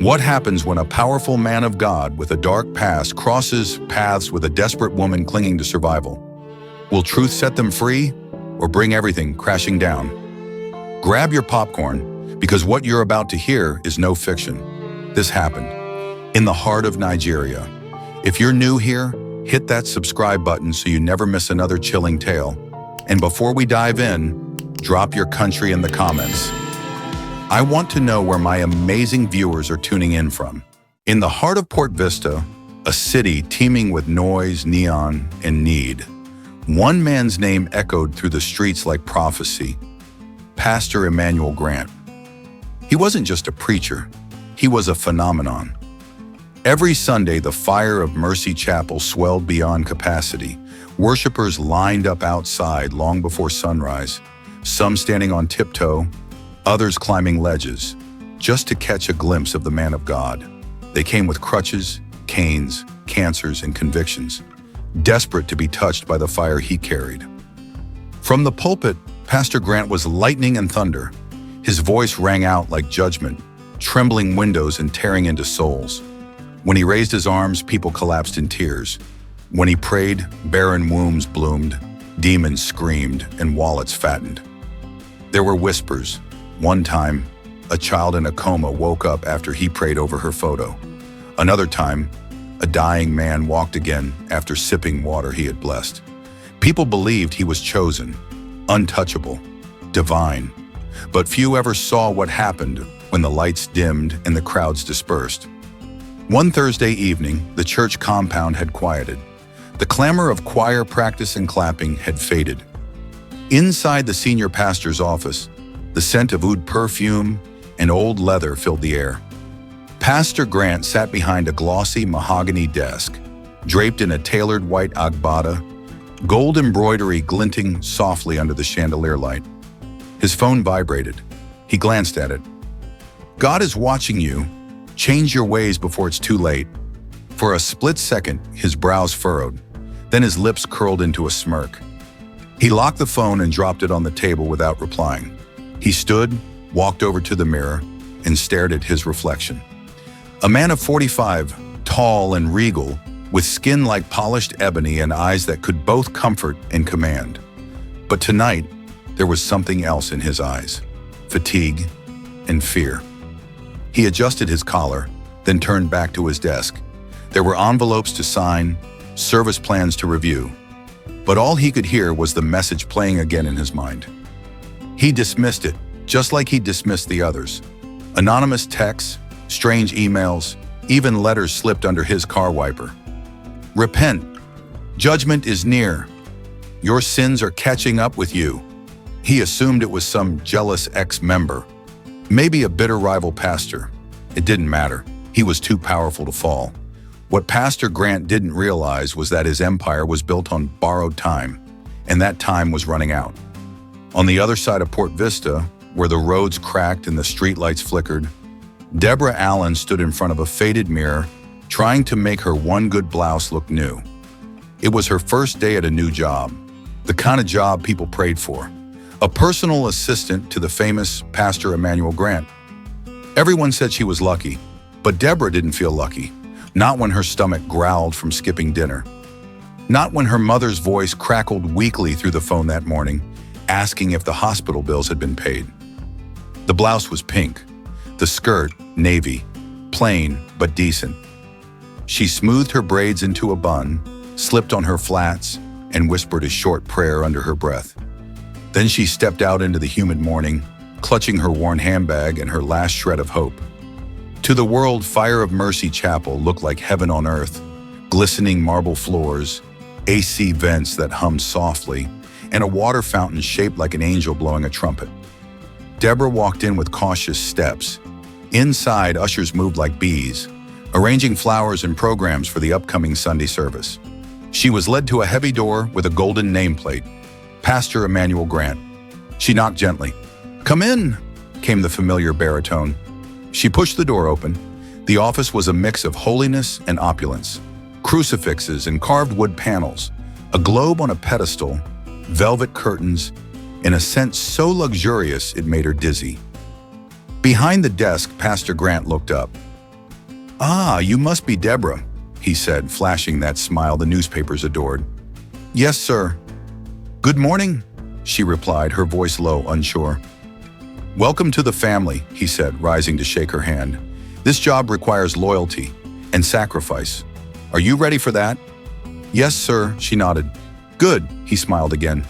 What happens when a powerful man of God with a dark past crosses paths with a desperate woman clinging to survival? Will truth set them free or bring everything crashing down? Grab your popcorn, because what you're about to hear is no fiction. This happened in the heart of Nigeria. If you're new here, hit that subscribe button so you never miss another chilling tale. And before we dive in, drop your country in the comments. I want to know where my amazing viewers are tuning in from. In the heart of Port Vista, a city teeming with noise, neon, and need, one man's name echoed through the streets like prophecy: Pastor Emmanuel Grant. He wasn't just a preacher, he was a phenomenon. Every Sunday, the fire of Mercy Chapel swelled beyond capacity. Worshippers lined up outside long before sunrise, some standing on tiptoe, others climbing ledges, just to catch a glimpse of the man of God. They came with crutches, canes, cancers, and convictions, desperate to be touched by the fire he carried. From the pulpit, Pastor Grant was lightning and thunder. His voice rang out like judgment, trembling windows and tearing into souls. When he raised his arms, people collapsed in tears. When he prayed, barren wombs bloomed, demons screamed, and wallets fattened. There were whispers. One time, a child in a coma woke up after he prayed over her photo. Another time, a dying man walked again after sipping water he had blessed. People believed he was chosen, untouchable, divine. But few ever saw what happened when the lights dimmed and the crowds dispersed. One Thursday evening, the church compound had quieted. The clamor of choir practice and clapping had faded. Inside the senior pastor's office, the scent of oud perfume and old leather filled the air. Pastor Grant sat behind a glossy mahogany desk, draped in a tailored white agbada, gold embroidery glinting softly under the chandelier light. His phone vibrated. He glanced at it. God is watching you. Change your ways before it's too late. For a split second, his brows furrowed. Then his lips curled into a smirk. He locked the phone and dropped it on the table without replying. He stood, walked over to the mirror, and stared at his reflection. A man of 45, tall and regal, with skin like polished ebony and eyes that could both comfort and command. But tonight, there was something else in his eyes: fatigue and fear. He adjusted his collar, then turned back to his desk. There were envelopes to sign, service plans to review. But all he could hear was the message playing again in his mind. He dismissed it, just like he dismissed the others. Anonymous texts, strange emails, even letters slipped under his car wiper. Repent. Judgment is near. Your sins are catching up with you. He assumed it was some jealous ex-member, maybe a bitter rival pastor. It didn't matter. He was too powerful to fall. What Pastor Grant didn't realize was that his empire was built on borrowed time, and that time was running out. On the other side of Port Vista, where the roads cracked and the streetlights flickered, Deborah Allen stood in front of a faded mirror, trying to make her one good blouse look new. It was her first day at a new job, the kind of job people prayed for. A personal assistant to the famous Pastor Emmanuel Grant. Everyone said she was lucky, but Deborah didn't feel lucky. Not when her stomach growled from skipping dinner. Not when her mother's voice crackled weakly through the phone that morning, asking if the hospital bills had been paid. The blouse was pink, the skirt navy, plain but decent. She smoothed her braids into a bun, slipped on her flats, and whispered a short prayer under her breath. Then she stepped out into the humid morning, clutching her worn handbag and her last shred of hope. To the world, Fire of Mercy Chapel looked like heaven on earth: glistening marble floors, AC vents that hummed softly, and a water fountain shaped like an angel blowing a trumpet. Deborah walked in with cautious steps. Inside, ushers moved like bees, arranging flowers and programs for the upcoming Sunday service. She was led to a heavy door with a golden nameplate: Pastor Emmanuel Grant. She knocked gently. "Come in," came the familiar baritone. She pushed the door open. The office was a mix of holiness and opulence. Crucifixes and carved wood panels, a globe on a pedestal, velvet curtains, and a scent so luxurious it made her dizzy. Behind the desk, Pastor Grant looked up. "Ah, you must be Deborah," he said, flashing that smile the newspapers adored. "Yes, sir." "Good morning," she replied, her voice low, unsure. "Welcome to the family," he said, rising to shake her hand. "This job requires loyalty and sacrifice. Are you ready for that?" "Yes, sir," she nodded. "Good," he smiled again.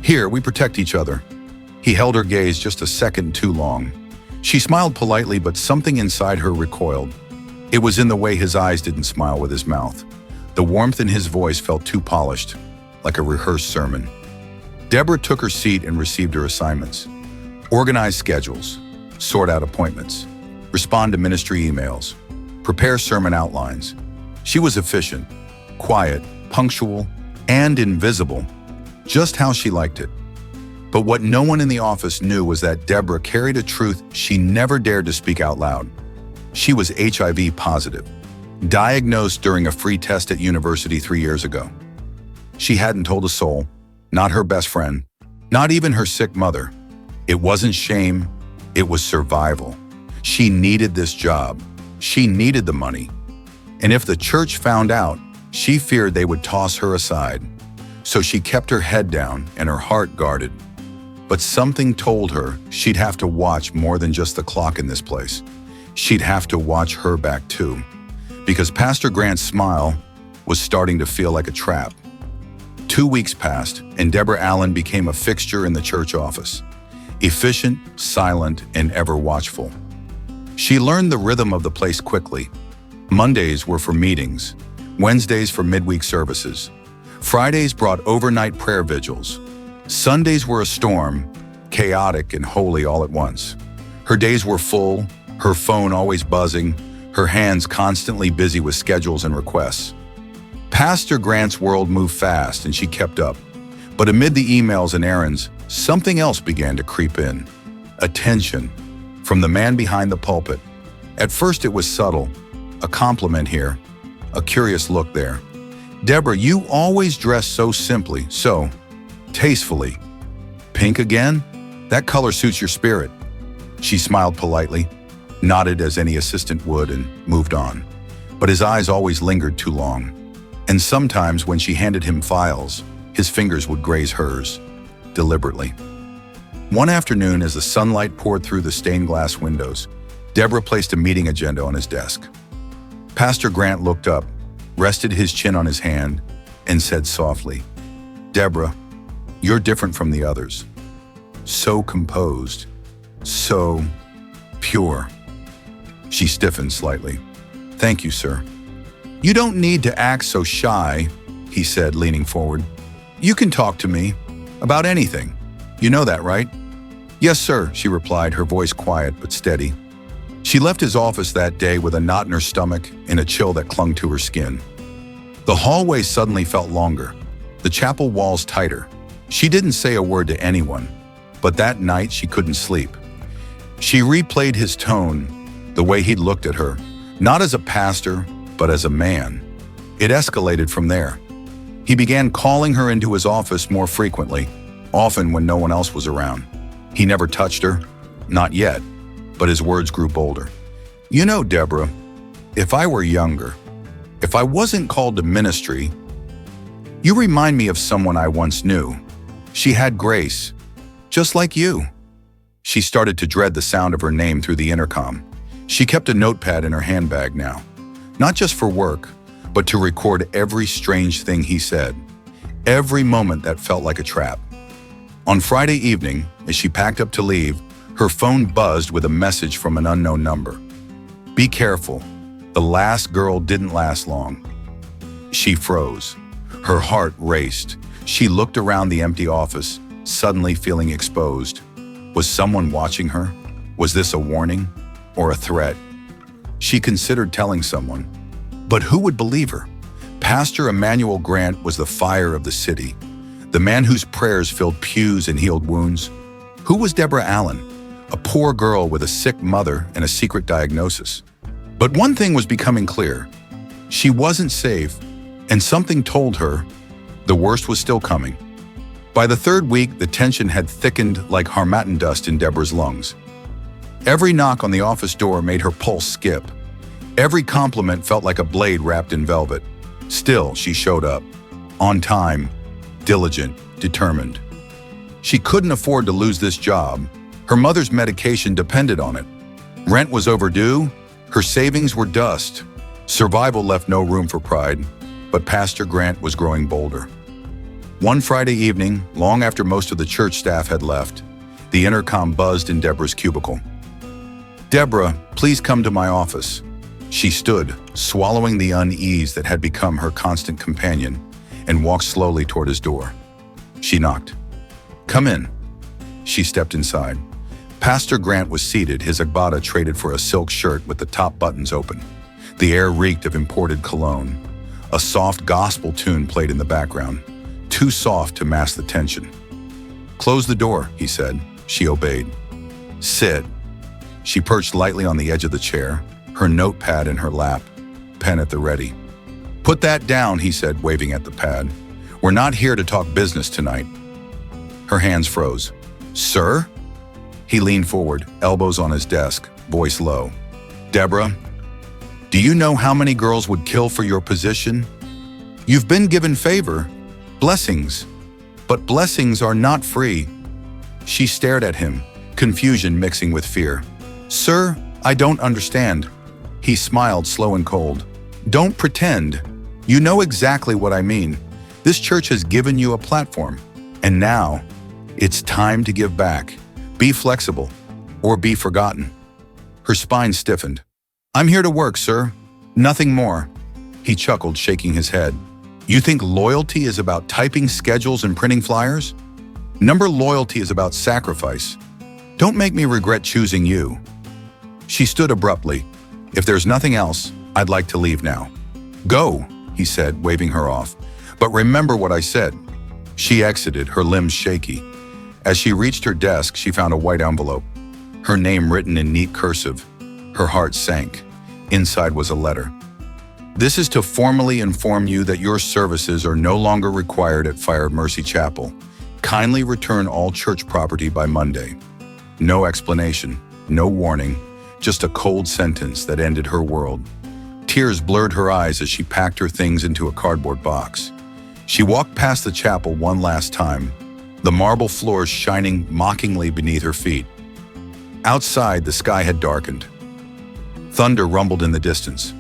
"Here, we protect each other." He held her gaze just a second too long. She smiled politely, but something inside her recoiled. It was in the way his eyes didn't smile with his mouth. The warmth in his voice felt too polished, like a rehearsed sermon. Deborah took her seat and received her assignments. Organize schedules, sort out appointments, respond to ministry emails, prepare sermon outlines. She was efficient, quiet, punctual, and invisible, just how she liked it. But what no one in the office knew was that Deborah carried a truth she never dared to speak out loud. She was HIV positive, diagnosed during a free test at university 3 years ago. She hadn't told a soul, not her best friend, not even her sick mother. It wasn't shame, it was survival. She needed this job. She needed the money. And if the church found out, she feared they would toss her aside. So she kept her head down and her heart guarded. But something told her she'd have to watch more than just the clock in this place. She'd have to watch her back too, because Pastor Grant's smile was starting to feel like a trap. 2 weeks passed, and Deborah Allen became a fixture in the church office. Efficient, silent, and ever watchful. She learned the rhythm of the place quickly. Mondays were for meetings, Wednesdays for midweek services. Fridays brought overnight prayer vigils. Sundays were a storm, chaotic and holy all at once. Her days were full, her phone always buzzing, her hands constantly busy with schedules and requests. Pastor Grant's world moved fast and she kept up. But amid the emails and errands, something else began to creep in. Attention from the man behind the pulpit. At first it was subtle, a compliment here, a curious look there. "Deborah, you always dress so simply, so tastefully. Pink again? That color suits your spirit." She smiled politely, nodded as any assistant would, and moved on. But his eyes always lingered too long. And sometimes when she handed him files, his fingers would graze hers, deliberately. One afternoon, as the sunlight poured through the stained glass windows, Deborah placed a meeting agenda on his desk. Pastor Grant looked up, rested his chin on his hand, and said softly, "Deborah, you're different from the others. So composed, so pure." She stiffened slightly. "Thank you, sir." "You don't need to act so shy," he said, leaning forward. "You can talk to me about anything. You know that, right?" "Yes, sir," she replied, her voice quiet but steady. She left his office that day with a knot in her stomach and a chill that clung to her skin. The hallway suddenly felt longer, the chapel walls tighter. She didn't say a word to anyone, but that night she couldn't sleep. She replayed his tone, the way he'd looked at her, not as a pastor, but as a man. It escalated from there. He began calling her into his office more frequently, often when no one else was around. He never touched her, not yet, but his words grew bolder. "You know, Deborah, if I were younger, if I wasn't called to ministry, you remind me of someone I once knew. She had grace, just like you." She started to dread the sound of her name through the intercom. She kept a notepad in her handbag now, not just for work, but to record every strange thing he said, every moment that felt like a trap. On Friday evening, as she packed up to leave, her phone buzzed with a message from an unknown number. "Be careful, the last girl didn't last long." She froze. Her heart raced. She looked around the empty office, suddenly feeling exposed. Was someone watching her? Was this a warning or a threat? She considered telling someone, but who would believe her? Pastor Emmanuel Grant was the fire of the city, the man whose prayers filled pews and healed wounds. Who was Deborah Allen? A poor girl with a sick mother and a secret diagnosis. But one thing was becoming clear. She wasn't safe, and something told her the worst was still coming. By the third week, the tension had thickened like harmattan dust in Deborah's lungs. Every knock on the office door made her pulse skip. Every compliment felt like a blade wrapped in velvet. Still, she showed up. On time, diligent, determined. She couldn't afford to lose this job. Her mother's medication depended on it. Rent was overdue. Her savings were dust. Survival left no room for pride, but Pastor Grant was growing bolder. One Friday evening, long after most of the church staff had left, the intercom buzzed in Deborah's cubicle. "Deborah, please come to my office." She stood, swallowing the unease that had become her constant companion, and walked slowly toward his door. She knocked. "Come in." She stepped inside. Pastor Grant was seated, his agbada traded for a silk shirt with the top buttons open. The air reeked of imported cologne. A soft gospel tune played in the background, too soft to mask the tension. "Close the door," he said. She obeyed. "Sit." She perched lightly on the edge of the chair, her notepad in her lap, pen at the ready. "Put that down," he said, waving at the pad. "We're not here to talk business tonight." Her hands froze. "Sir?" He leaned forward, elbows on his desk, voice low. "Deborah, do you know how many girls would kill for your position? You've been given favor, blessings, but blessings are not free." She stared at him, confusion mixing with fear. "Sir, I don't understand." He smiled, slow and cold. "Don't pretend. You know exactly what I mean. This church has given you a platform, and now it's time to give back. Be flexible, or be forgotten." Her spine stiffened. "I'm here to work, sir. Nothing more." He chuckled, shaking his head. "You think loyalty is about typing schedules and printing flyers? Number loyalty is about sacrifice. Don't make me regret choosing you." She stood abruptly. "If there's nothing else, I'd like to leave now." "Go," he said, waving her off. "But remember what I said." She exited, her limbs shaky. As she reached her desk, she found a white envelope, her name written in neat cursive. Her heart sank. Inside was a letter. "This is to formally inform you that your services are no longer required at Fire of Mercy Chapel. Kindly return all church property by Monday." No explanation, no warning, just a cold sentence that ended her world. Tears blurred her eyes as she packed her things into a cardboard box. She walked past the chapel one last time, the marble floors shining mockingly beneath her feet. Outside, the sky had darkened. Thunder rumbled in the distance.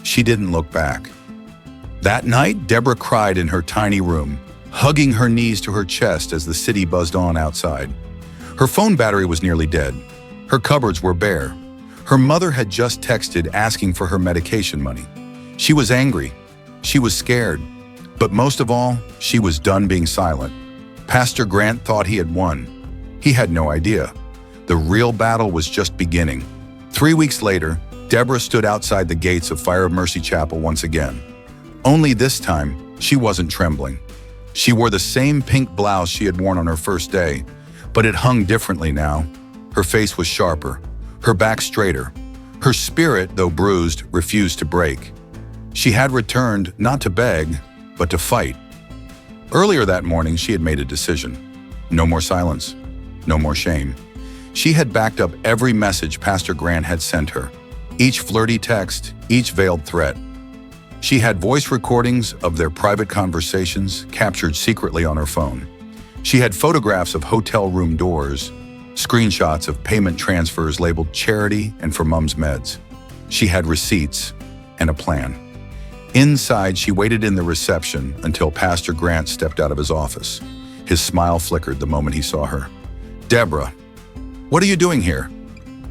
She didn't look back. That night, Deborah cried in her tiny room, hugging her knees to her chest as the city buzzed on outside. Her phone battery was nearly dead. Her cupboards were bare. Her mother had just texted asking for her medication money. She was angry. She was scared. But most of all, she was done being silent. Pastor Grant thought he had won. He had no idea. The real battle was just beginning. 3 weeks later, Deborah stood outside the gates of Fire of Mercy Chapel once again. Only this time, she wasn't trembling. She wore the same pink blouse she had worn on her first day, but it hung differently now. Her face was sharper, her back straighter. Her spirit, though bruised, refused to break. She had returned not to beg, but to fight. Earlier that morning, she had made a decision. No more silence, no more shame. She had backed up every message Pastor Grant had sent her, each flirty text, each veiled threat. She had voice recordings of their private conversations captured secretly on her phone. She had photographs of hotel room doors, screenshots of payment transfers labeled charity and for Mom's meds. She had receipts and a plan. Inside, she waited in the reception until Pastor Grant stepped out of his office. His smile flickered the moment he saw her. "Deborah, what are you doing here?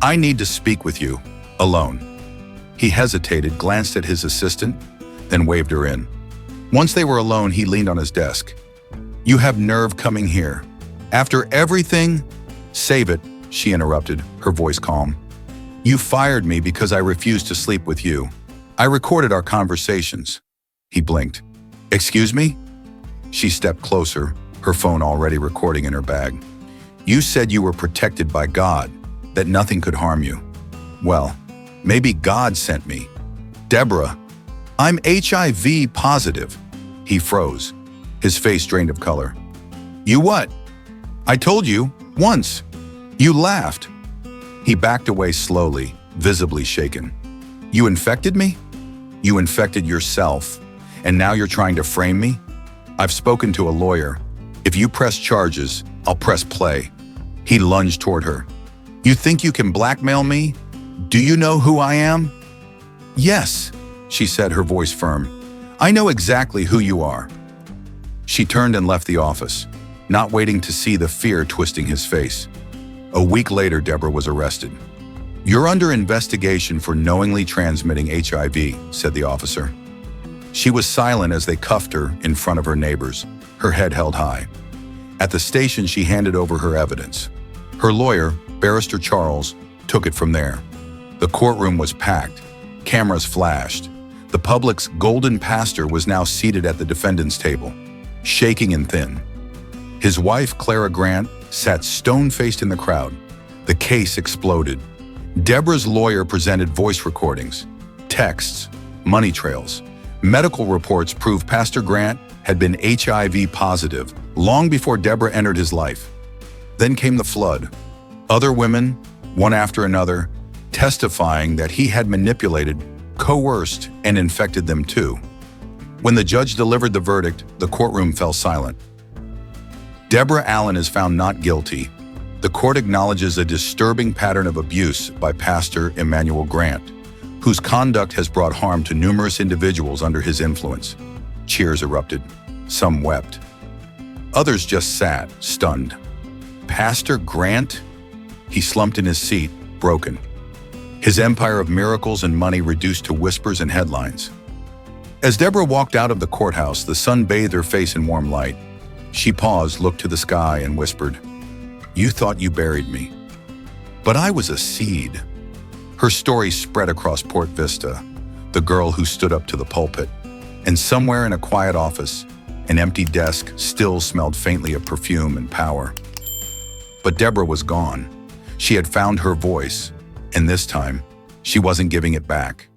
I need to speak with you, alone." He hesitated, glanced at his assistant, then waved her in. Once they were alone, he leaned on his desk. "You have nerve coming here. After everything—" "Save it," she interrupted, her voice calm. "You fired me because I refused to sleep with you. I recorded our conversations." He blinked. "Excuse me?" She stepped closer, her phone already recording in her bag. "You said you were protected by God, that nothing could harm you. Well, maybe God sent me. Deborah, I'm HIV positive." He froze, his face drained of color. "You what?" "I told you, once. You laughed." He backed away slowly, visibly shaken. You infected me? You infected yourself, and now you're trying to frame me? I've spoken to a lawyer. If you press charges, I'll press play. He lunged toward her. You think you can blackmail me? Do you know who I am? Yes, she said, her voice firm. I know exactly who you are. She turned and left the office, not waiting to see the fear twisting his face. A week later, Deborah was arrested. You're under investigation for knowingly transmitting HIV, said the officer. She was silent as they cuffed her in front of her neighbors, her head held high. At the station, she handed over her evidence. Her lawyer, Barrister Charles, took it from there. The courtroom was packed. Cameras flashed. The public's golden pastor was now seated at the defendant's table, shaking and thin. His wife, Clara Grant, sat stone-faced in the crowd. The case exploded. Deborah's lawyer presented voice recordings, texts, money trails. Medical reports proved Pastor Grant had been HIV positive long before Deborah entered his life. Then came the flood. Other women, one after another, testifying that he had manipulated, coerced, and infected them too. When the judge delivered the verdict, the courtroom fell silent. Deborah Allen is found not guilty. The court acknowledges a disturbing pattern of abuse by Pastor Emmanuel Grant, whose conduct has brought harm to numerous individuals under his influence. Cheers erupted. Some wept. Others just sat, stunned. Pastor Grant? He slumped in his seat, broken. His empire of miracles and money reduced to whispers and headlines. As Deborah walked out of the courthouse, the sun bathed her face in warm light. She paused, looked to the sky, and whispered, "You thought you buried me, but I was a seed." Her story spread across Port Vista, the girl who stood up to the pulpit, and somewhere in a quiet office, an empty desk still smelled faintly of perfume and power. But Deborah was gone. She had found her voice, and this time, she wasn't giving it back.